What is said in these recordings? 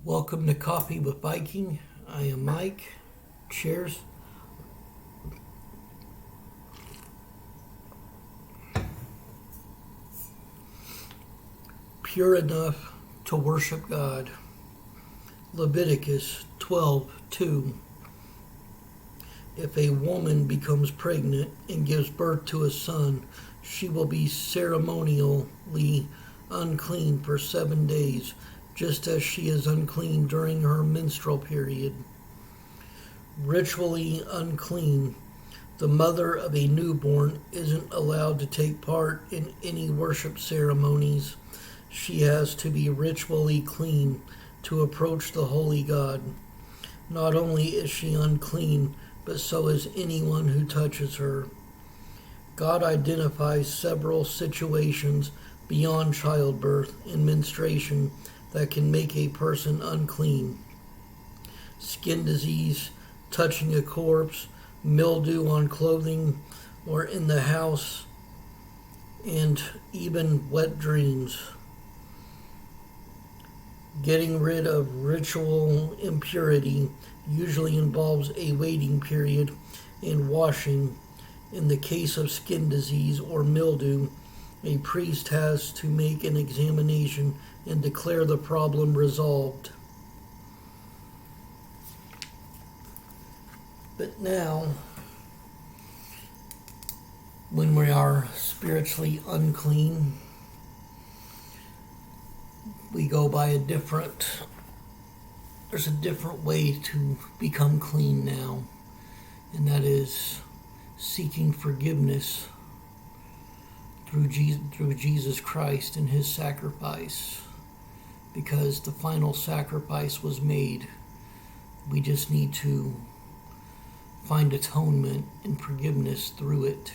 Welcome to Coffee with Viking. I am Mike. Cheers. Pure enough to worship God. Leviticus 12:2. If a woman becomes pregnant and gives birth to a son, she will be ceremonially unclean for 7 days, just as she is unclean during her menstrual period. Ritually unclean. The mother of a newborn isn't allowed to take part in any worship ceremonies. She has to be ritually clean to approach the holy God. Not only is she unclean, but so is anyone who touches her. God identifies several situations beyond childbirth and menstruation that can make a person unclean. Skin disease, touching a corpse, mildew on clothing or in the house, and even wet dreams. Getting rid of ritual impurity usually involves a waiting period and washing. In the case of skin disease or mildew, a priest has to make an examination and declare the problem resolved. But now, when we are spiritually unclean, we go by there's a different way to become clean now, and that is seeking forgiveness through Jesus Christ and his sacrifice, because the final sacrifice was made. We just need to find atonement and forgiveness through it.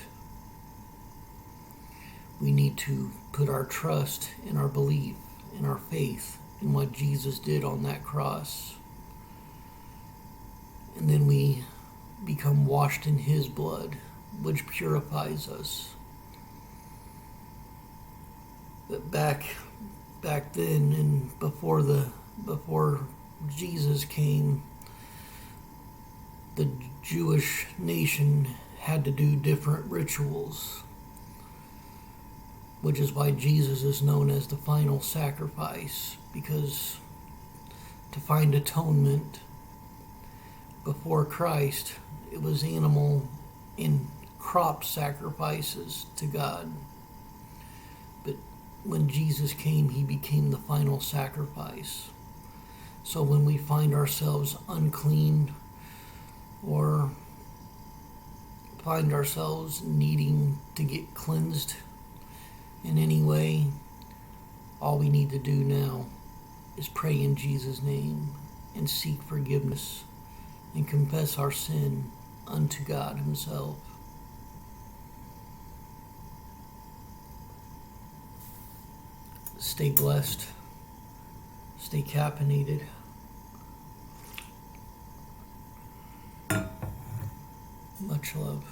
We need to put our trust and our belief and our faith in what Jesus did on that cross. And then we become washed in his blood, which purifies us. But back then, and before Jesus came, the Jewish nation had to do different rituals, which is why Jesus is known as the final sacrifice, because to find atonement before Christ, it was animal and crop sacrifices to God. But when Jesus came, he became the final sacrifice. So when we find ourselves unclean or find ourselves needing to get cleansed in any way, all we need to do now is pray in Jesus' name and seek forgiveness and confess our sin unto God himself. Stay blessed. Stay caffeinated. Much love.